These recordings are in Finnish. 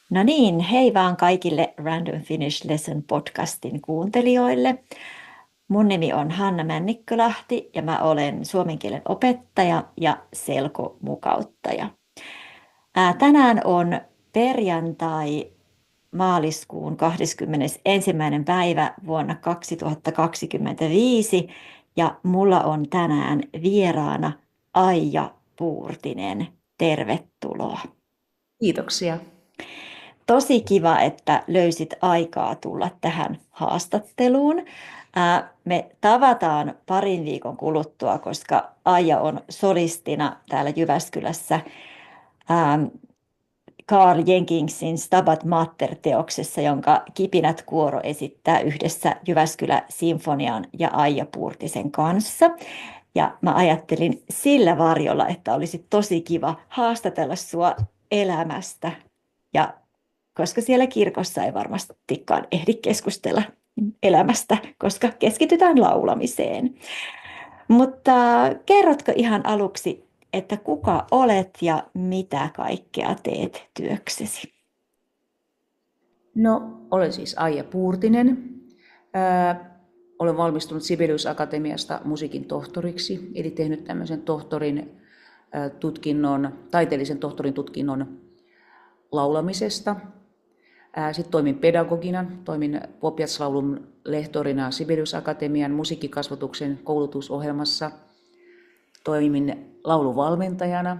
No niin, hei vaan kaikille Random Finnish Lesson podcastin kuuntelijoille. Mun nimi on Hanna Männikkölahti ja mä olen suomen kielen opettaja ja selkomukauttaja. Tänään on perjantai maaliskuun 21. päivä vuonna 2025 ja mulla on tänään vieraana Aija Puurtinen. Tervetuloa. Kiitoksia. Tosi kiva, että löysit aikaa tulla tähän haastatteluun. Me tavataan parin viikon kuluttua, koska Aija on solistina täällä Jyväskylässä Carl Jenkinsin Stabat Mater-teoksessa, jonka Kipinät kuoro esittää yhdessä Jyväskylä Sinfonian ja Aija Puurtisen kanssa. Ja mä ajattelin sillä varjolla, että olisi tosi kiva haastatella sua elämästä ja koska siellä kirkossa ei varmastikaan ehdi keskustella elämästä, koska keskitytään laulamiseen. Mutta kerrotko ihan aluksi, että kuka olet ja mitä kaikkea teet työksesi? No, olen siis Aija Puurtinen. Olen valmistunut Sibelius Akatemiasta musiikin tohtoriksi, eli tehnyt tämmöisen taiteellisen tohtorin tutkinnon laulamisesta. Sitten toimin pedagogina, toimin Popiatslaulun lehtorina Sibelius Akatemian musiikkikasvatuksen koulutusohjelmassa. Toimin lauluvalmentajana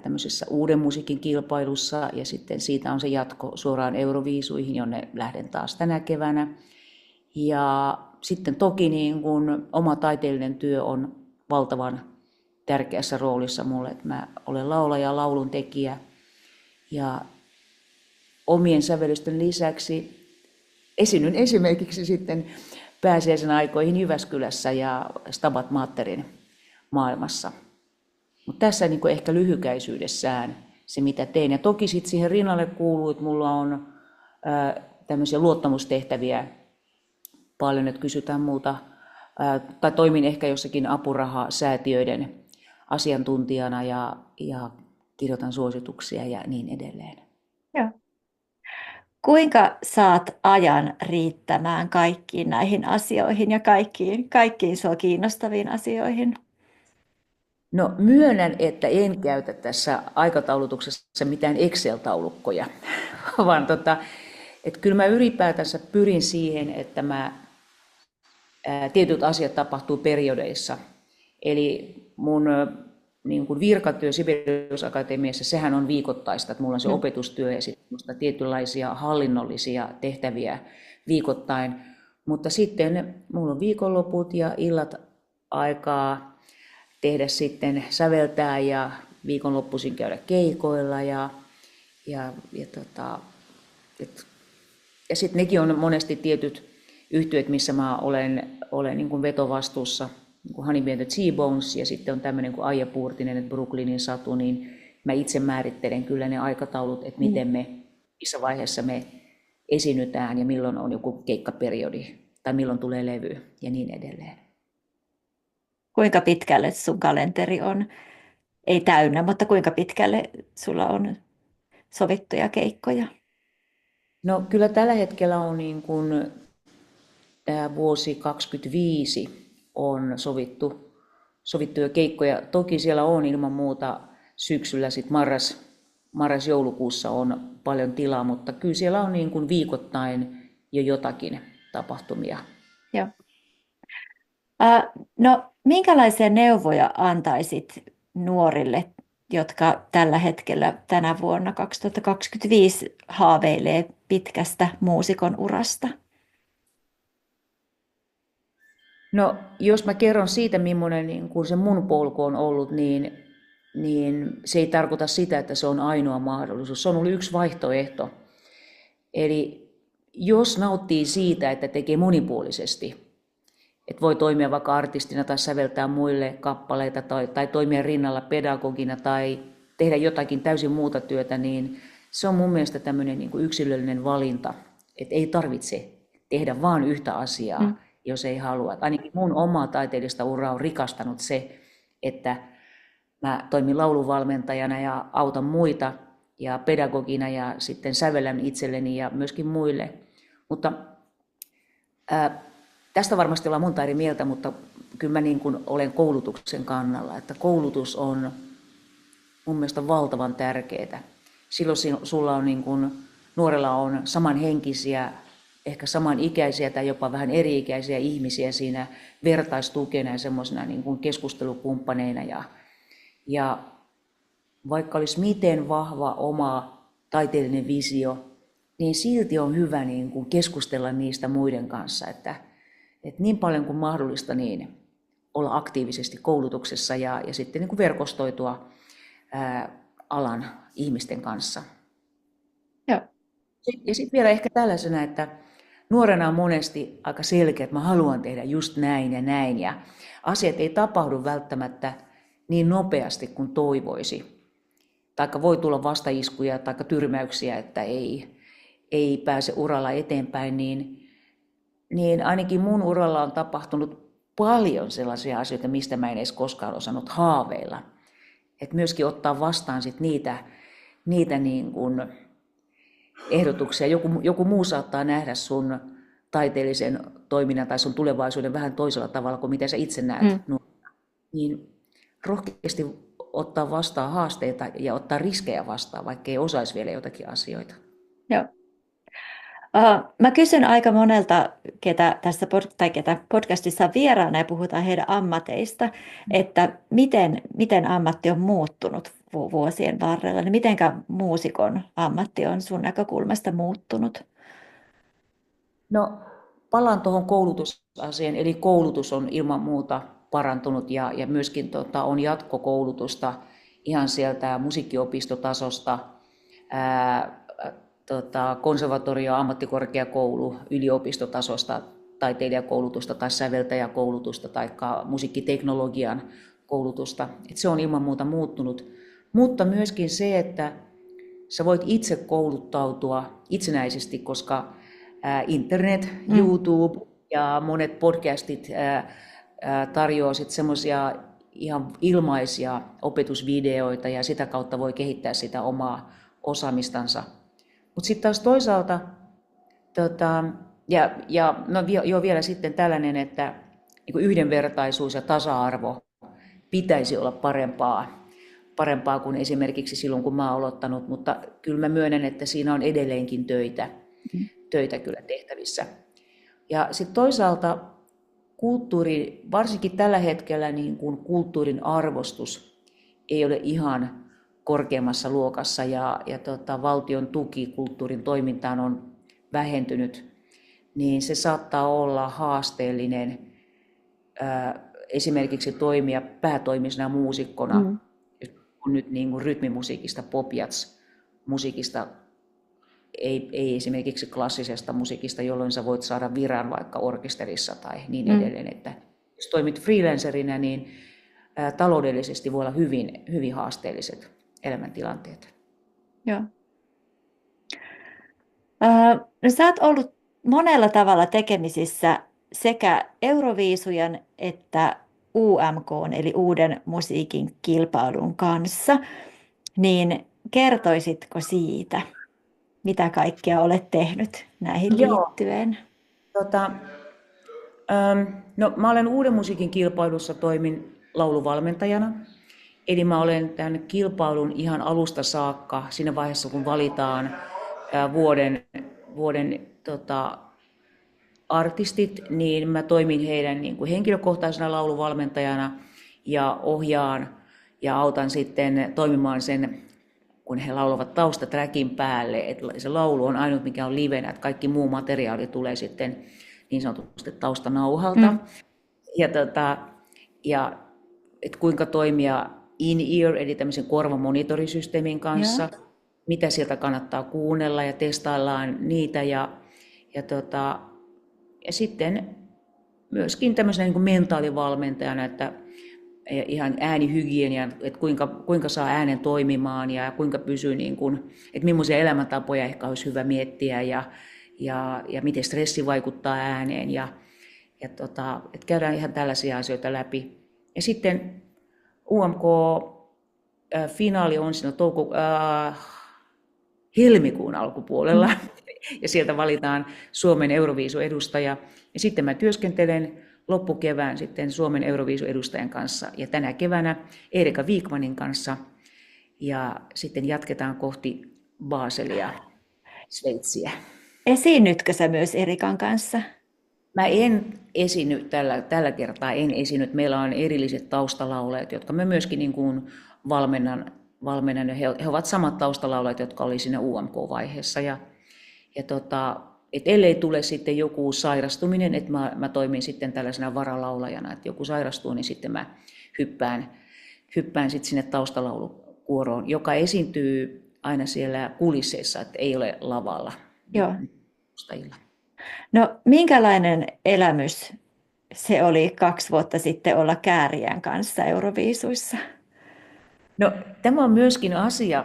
tämmöisessä uuden musiikin kilpailussa ja sitten siitä on se jatko suoraan Euroviisuihin, jonne lähden taas tänä keväänä. Ja sitten toki niin kun oma taiteellinen työ on valtavan tärkeässä roolissa mulle, että mä olen laulaja, laulun tekijä ja omien sävellysten lisäksi esiinnyn esimerkiksi sitten pääsiäisen aikoihin Jyväskylässä ja Stabat Materin maailmassa. Mutta tässä niin ehkä lyhykäisyydessään se, mitä teen. Ja toki sitten siihen rinnalle kuuluu, että mulla on tämmöisiä luottamustehtäviä paljon, että kysytään muuta, tai toimin ehkä jossakin apurahasäätiöiden asiantuntijana ja kirjoitan suosituksia ja niin edelleen. Joo. Kuinka saat ajan riittämään kaikkiin näihin asioihin ja kaikkiin sua kiinnostaviin asioihin? No myönnän, että en käytä tässä aikataulutuksessa mitään Excel-taulukkoja, vaan että kyllä mä ylipäätänsä pyrin siihen, että tietyt asiat tapahtuu periodeissa. Eli mun niin kuin virkatyö Sibelius Akatemiassa, sehän on viikoittaista, että mulla on se opetustyö ja sitten tietynlaisia hallinnollisia tehtäviä viikoittain. Mutta sitten mulla on viikonloput ja illat aikaa tehdä sitten säveltää ja viikonloppuisin käydä keikoilla ja sitten nekin on monesti tietyt yhtyöt, missä mä olen niin kuin vetovastuussa, niin kuin Honey Bee and the T-Bones ja sitten on tämmöinen kuin Aija Puurtinen, että Brooklynin Satu, niin mä itse määrittelen kyllä ne aikataulut, että missä vaiheessa me esiinnytään ja milloin on joku keikkaperiodi tai milloin tulee levy ja niin edelleen. Kuinka pitkälle sun kalenteri on, ei täynnä, mutta kuinka pitkälle sulla on sovittuja keikkoja? No kyllä tällä hetkellä on niin kuin tämä vuosi 2025 on sovittuja keikkoja. Toki siellä on ilman muuta syksyllä sit marras-joulukuussa on paljon tilaa, mutta kyllä siellä on niin kuin viikoittain jo jotakin tapahtumia. Joo. No, minkälaisia neuvoja antaisit nuorille, jotka tällä hetkellä tänä vuonna 2025 haaveilee pitkästä muusikon urasta? No, jos mä kerron siitä, millainen niin kun se mun polku on ollut, niin se ei tarkoita sitä, että se on ainoa mahdollisuus. Se on ollut yksi vaihtoehto. Eli jos nauttii siitä, että tekee monipuolisesti, että voi toimia vaikka artistina tai säveltää muille kappaleita tai toimia rinnalla pedagogina tai tehdä jotakin täysin muuta työtä, niin se on mun mielestä tämmöinen niin kuin yksilöllinen valinta, että ei tarvitse tehdä vaan yhtä asiaa, jos ei halua. Ainakin mun omaa taiteellista uraa on rikastanut se, että mä toimin laulunvalmentajana ja autan muita ja pedagogina ja sitten sävellän itselleni ja myöskin muille. Mutta tästä varmasti ollaan monta eri mieltä, mutta kyllä mä niin kuin olen koulutuksen kannalla, että koulutus on mun mielestä valtavan tärkeää. Silloin sulla on niin kuin, nuorella on samanhenkisiä, ehkä samanikäisiä tai jopa vähän eri-ikäisiä ihmisiä siinä vertaistukena ja semmoisena niin kuin keskustelukumppaneina. Ja vaikka olisi miten vahva oma taiteellinen visio, niin silti on hyvä niin kuin keskustella niistä muiden kanssa, että niin paljon kuin mahdollista niin olla aktiivisesti koulutuksessa ja sitten niin kuin verkostoitua alan ihmisten kanssa. Joo. Ja sitten vielä ehkä tällaisena, että nuorena on monesti aika selkeä, että mä haluan tehdä just näin ja asiat ei tapahdu välttämättä niin nopeasti kuin toivoisi. Taikka voi tulla vastaiskuja tai tyrmäyksiä, että ei pääse uralla eteenpäin, niin ainakin mun uralla on tapahtunut paljon sellaisia asioita, mistä mä en edes koskaan osannut haaveilla. Että myöskin ottaa vastaan sit niitä niin kuin ehdotuksia. Joku muu saattaa nähdä sun taiteellisen toiminnan tai sun tulevaisuuden vähän toisella tavalla kuin mitä sä itse näet. Niin rohkeasti ottaa vastaan haasteita ja ottaa riskejä vastaan, vaikka ei osaisi vielä jotakin asioita. Joo. Mä kysyn aika monelta, ketä podcastissa on vieraana ja puhutaan heidän ammateista, että miten ammatti on muuttunut vuosien varrella, niin mitenkä muusikon ammatti on sun näkökulmasta muuttunut? No, palaan tuohon koulutusasiaan, eli koulutus on ilman muuta parantunut ja myöskin on jatkokoulutusta ihan sieltä musiikkiopistotasosta, konservatorio, ammattikorkeakoulu, yliopistotasosta, taiteilijakoulutusta tai säveltäjäkoulutusta tai musiikkiteknologian koulutusta. Et se on ilman muuta muuttunut, mutta myöskin se, että sä voit itse kouluttautua itsenäisesti, koska internet, YouTube ja monet podcastit tarjoaa sitten semmoisia ihan ilmaisia opetusvideoita ja sitä kautta voi kehittää sitä omaa osaamistansa. Mutta sitten taas toisaalta, vielä sitten tällainen, että niin yhdenvertaisuus ja tasa-arvo pitäisi olla parempaa kuin esimerkiksi silloin, kun mä oon aloittanut, mutta kyllä mä myönnän, että siinä on edelleenkin töitä kyllä tehtävissä. Ja sitten toisaalta kulttuuri, varsinkin tällä hetkellä niin kun kulttuurin arvostus ei ole ihan korkeammassa luokassa ja valtion tuki kulttuurin toimintaan on vähentynyt, niin se saattaa olla haasteellinen esimerkiksi toimia päätoimisena muusikkona, kun nyt niin kuin rytmimusiikista, pop-jazz-musiikista, ei esimerkiksi klassisesta musiikista, jolloin sä voit saada viran vaikka orkesterissa tai niin edelleen. Että jos toimit freelancerina, niin taloudellisesti voi olla hyvin haasteelliset elämäntilanteet. Joo. No, sä oot ollut monella tavalla tekemisissä sekä Euroviisujen että UMK:n eli uuden musiikin kilpailun kanssa, niin kertoisitko siitä, mitä kaikkea olet tehnyt näihin liittyen? No, mä olen uuden musiikin kilpailussa, toimin lauluvalmentajana. Eli mä olen tämän kilpailun ihan alusta saakka, siinä vaiheessa kun valitaan vuoden artistit, niin mä toimin heidän niin kuin henkilökohtaisena lauluvalmentajana ja ohjaan ja autan sitten toimimaan sen, kun he laulavat taustatrackin päälle, että se laulu on ainut, mikä on livenä, että kaikki muu materiaali tulee sitten niin sanotusti taustanauhalta. Ja että kuinka toimia in-ear, eli tämmöisen korvamonitorisysteemin kanssa, mitä sieltä kannattaa kuunnella ja testaillaan niitä. Ja sitten myöskin tämmöisenä niin kuin mentaalivalmentajana, että ihan äänihygienian, että kuinka saa äänen toimimaan ja kuinka pysyy, niin kuin, että millaisia elämäntapoja ehkä olisi hyvä miettiä ja miten stressi vaikuttaa ääneen että käydään ihan tällaisia asioita läpi. Ja sitten UMK-finaali on siinä helmikuun alkupuolella. Ja sieltä valitaan Suomen Euroviisu-edustaja. Ja sitten mä työskentelen loppukevään sitten Suomen Euroviisu-edustajan kanssa ja tänä keväänä Erika Wikmanin kanssa. Ja sitten jatketaan kohti Baselia, Sveitsiä. Esiinnytkö sä myös Erikan kanssa? Mä en esiinny tällä kertaa, en esiinny. Meillä on erilliset taustalaulajat, jotka mä myöskin niin kuin valmennan. Ja he ovat samat taustalaulajat, jotka oli siinä UMK-vaiheessa. Ja et ellei tule sitten joku sairastuminen, että mä toimin sitten tällaisena varalaulajana, että joku sairastuu, niin sitten mä hyppään sitten sinne taustalaulukuoroon, joka esiintyy aina siellä kulisseissa, että ei ole lavalla. Joo. No, minkälainen elämys se oli 2 vuotta sitten olla Käärijän kanssa Euroviisuissa? No, tämä on myöskin asia.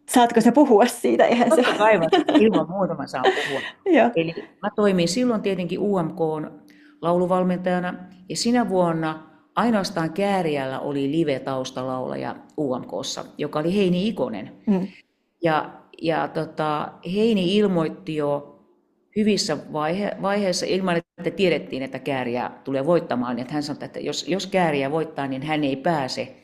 Saatko sä puhua siitä? Eihän se... Totta kai ilman muuta mä saan puhua. Joo. Eli mä toimin silloin tietenkin UMK:n lauluvalmentajana ja sinä vuonna ainoastaan Käärijällä oli live-taustalaulaja UMK:ssa, joka oli Heini Ikonen. Ja Heini ilmoitti jo hyvissä vaiheissa ilman, että tiedettiin, että Käärijä tulee voittamaan. Että hän sanoi, että jos Käärijä voittaa, niin hän ei pääse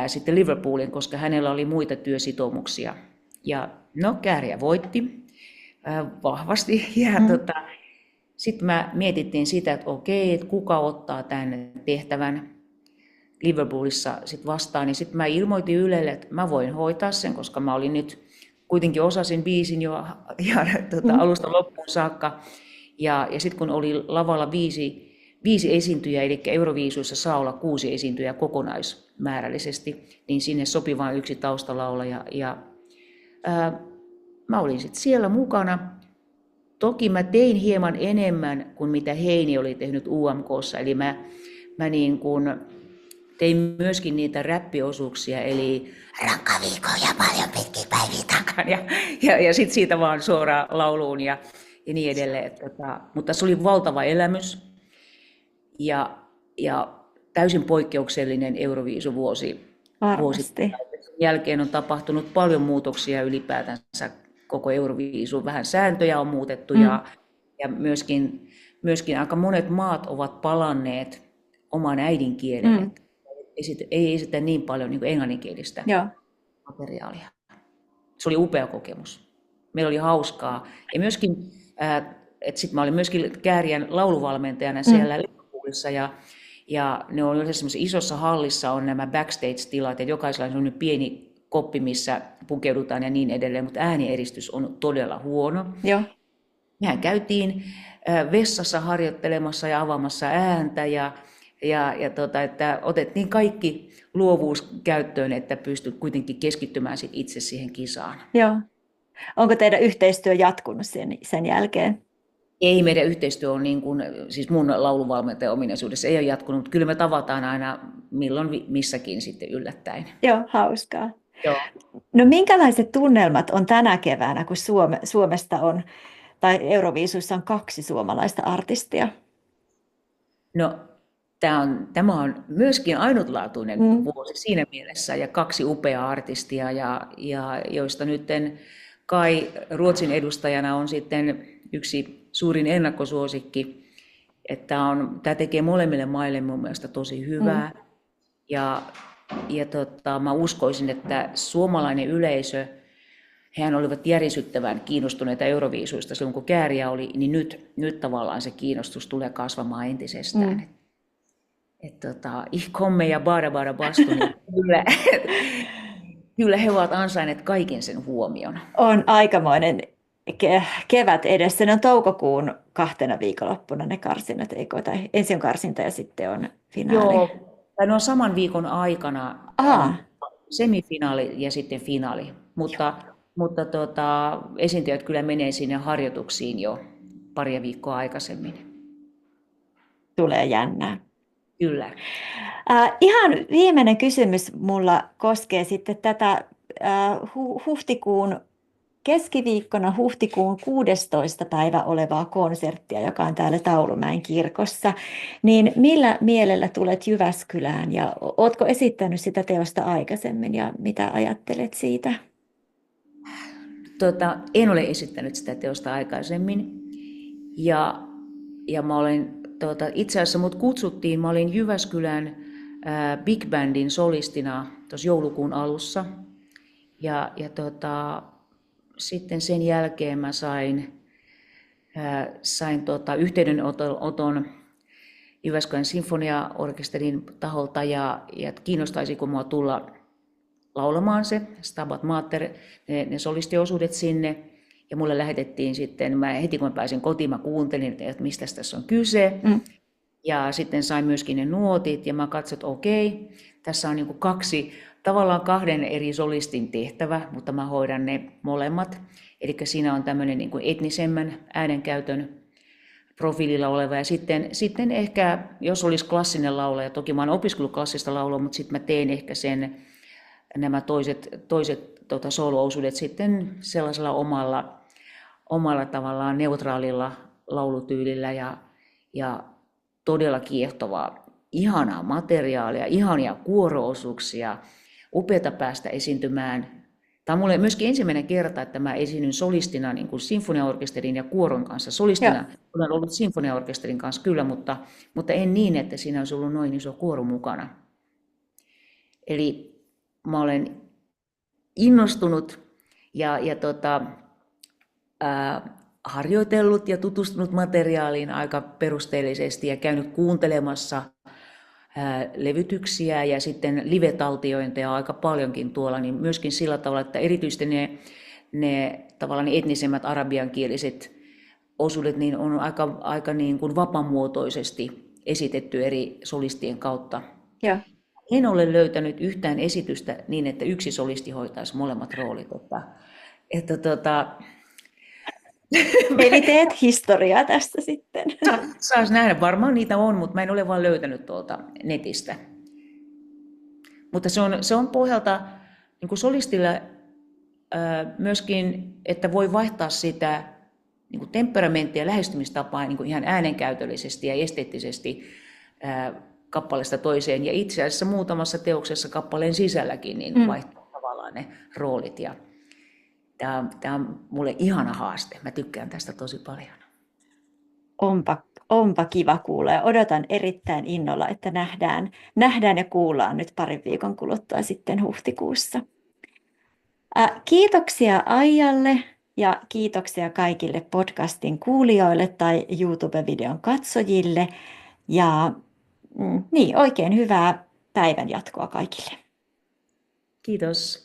sitten Liverpooliin, koska hänellä oli muita työsitoumuksia. Ja no, Käärijä voitti vahvasti. Ja sitten mä mietittiin sitä, että okei, että kuka ottaa tämän tehtävän Liverpoolissa sit vastaan. Niin sitten mä ilmoitin Ylelle, että mä voin hoitaa sen, koska mä olin nyt kuitenkin osasin biisin jo alusta loppuun saakka. Ja sitten kun oli lavalla viisi esiintyjää, eli Euroviisuissa saa olla 6 esiintyjää kokonaismäärällisesti, niin sinne sopi vain yksi taustalaulaja. Ja mä olin sitten siellä mukana. Toki mä tein hieman enemmän kuin mitä Heini oli tehnyt UMK:ssa, eli mä niin kuin tein myöskin niitä räppiosuuksia, eli rankka viikko ja paljon pitkiä päiviä takan, ja sitten siitä vaan suoraan lauluun ja niin edelleen. Mutta se oli valtava elämys ja täysin poikkeuksellinen Euroviisuvuosi. Varmasti. Sen jälkeen on tapahtunut paljon muutoksia ylipäätänsä koko Euroviisuun. Vähän sääntöjä on muutettu ja myöskin aika monet maat ovat palanneet oman äidinkielen. Ei esitä niin paljon niin kuin englanninkielistä materiaalia. Se oli upea kokemus. Meillä oli hauskaa. Ja myöskin, että sit mä olin myöskin Käärijän lauluvalmentajana siellä Liverpoolissa ja ne on semmoisessa isossa hallissa on nämä backstage-tilat ja jokaisella on semmoinen pieni koppi, missä pukeudutaan ja niin edelleen, mutta äänieeristys on todella huono. Joo. Mehän käytiin vessassa harjoittelemassa ja avaamassa ääntä että otettiin kaikki luovuus käyttöön, että pystyt kuitenkin keskittymään itse siihen kisaan. Joo. Onko teidän yhteistyö jatkunut sen jälkeen? Ei, meidän yhteistyö on niin kuin, siis mun lauluvalmentajan ominaisuudessa ei ole jatkunut, mutta kyllä me tavataan aina milloin missäkin sitten yllättäen. Joo, hauskaa. Joo. No, minkälaiset tunnelmat on tänä keväänä, kun Suomesta on, tai Euroviisuissa on 2 suomalaista artistia? No, tämä on myöskin ainutlaatuinen vuosi siinä mielessä ja 2 upeaa artistia, ja joista nyt Kai Ruotsin edustajana on sitten yksi suurin ennakkosuosikki, että tämä tekee molemmille maille mun mielestä tosi hyvää. Ja mä uskoisin, että suomalainen yleisö, hehän olivat järisyttävän kiinnostuneita Euroviisuista silloin, kun Käärijä oli, niin nyt tavallaan se kiinnostus tulee kasvamaan entisestään. Ich komme ja bara bastun, kyllä he ovat ansainneet kaiken sen huomion. On aikamoinen kevät edessä. Ne on toukokuun 2 viikonloppuna ne karsinnat, eikö? Tai ensin on karsinta ja sitten on finaali. Joo, ne on saman viikon aikana semifinaali ja sitten finaali. Mutta esiintyjät kyllä menee sinne harjoituksiin jo 2 viikkoa aikaisemmin. Tulee jännää. Kyllä. Ihan viimeinen kysymys mulla koskee sitten tätä keskiviikkona huhtikuun 16. päivä olevaa konserttia, joka on täällä Taulumäen kirkossa. Niin millä mielellä tulet Jyväskylään ja ootko esittänyt sitä teosta aikaisemmin ja mitä ajattelet siitä? En ole esittänyt sitä teosta aikaisemmin. Ja mä olen, itse asiassa mut kutsuttiin, mä olin Jyväskylän Big Bandin solistina tuossa joulukuun alussa. Sitten sen jälkeen mä sain yhteydenoton Jyväskylän sinfoniaorkesterin taholta ja kiinnostaisiko mua tulla laulamaan se Stabat Mater, ne solistiosuudet sinne. Ja mulle lähetettiin sitten, heti kun mä pääsin kotiin, mä kuuntelin, että mistä tässä on kyse. Ja sitten sain myöskin ne nuotit ja mä katsoin, että okei, tässä on niin tavallaan kahden eri solistin tehtävä, mutta mä hoidan ne molemmat. Eli siinä on tämmöinen niin etnisemmän äänenkäytön profiililla oleva. Ja sitten ehkä, jos olisi klassinen laulaja, toki mä oon opiskellut klassista laulua, mutta sitten mä teen ehkä nämä toiset solo-osuudet sitten sellaisella omalla tavallaan neutraalilla laulutyylillä ja todella kiehtovaa, ihanaa materiaalia, ihania kuoro-osuuksia, upeata päästä esiintymään. Tämä on mulle myöskin ensimmäinen kerta, että mä esiinnyn solistina niin kuin sinfoniaorkesterin ja kuoron kanssa. Solistina olen ollut sinfoniaorkesterin kanssa kyllä, mutta en niin, että siinä olisi ollut noin iso kuoro mukana. Eli mä olen innostunut ja harjoitellut ja tutustunut materiaaliin aika perusteellisesti ja käynyt kuuntelemassa levytyksiä ja sitten live-taltiointeja aika paljonkin tuolla, niin myöskin sillä tavalla, että erityisesti ne tavallaan etnisemmät arabiankieliset osuudet niin on aika niin kuin vapaamuotoisesti esitetty eri solistien kautta. Ja. En ole löytänyt yhtään esitystä niin, että yksi solisti hoitaisi molemmat roolit. Eli teet historiaa tästä sitten. Saisi nähdä, varmaan niitä on, mutta mä en ole vaan löytänyt tuolta netistä. Mutta se on pohjalta niin kuin solistilla myöskin, että voi vaihtaa sitä niin kuin temperamenttia ja lähestymistapaa niin kuin ihan äänenkäytöllisesti ja esteettisesti kappaleesta toiseen. Ja itse asiassa muutamassa teoksessa kappaleen sisälläkin niin vaihtaa tavallaan ne roolit. Ja tämä on mulle ihana haaste. Mä tykkään tästä tosi paljon. Onpa kiva kuulla ja odotan erittäin innolla, että nähdään ja kuullaan nyt parin viikon kuluttua sitten huhtikuussa. Kiitoksia Aijalle ja kiitoksia kaikille podcastin kuulijoille tai YouTube-videon katsojille. Ja niin, oikein hyvää päivän jatkoa kaikille. Kiitos.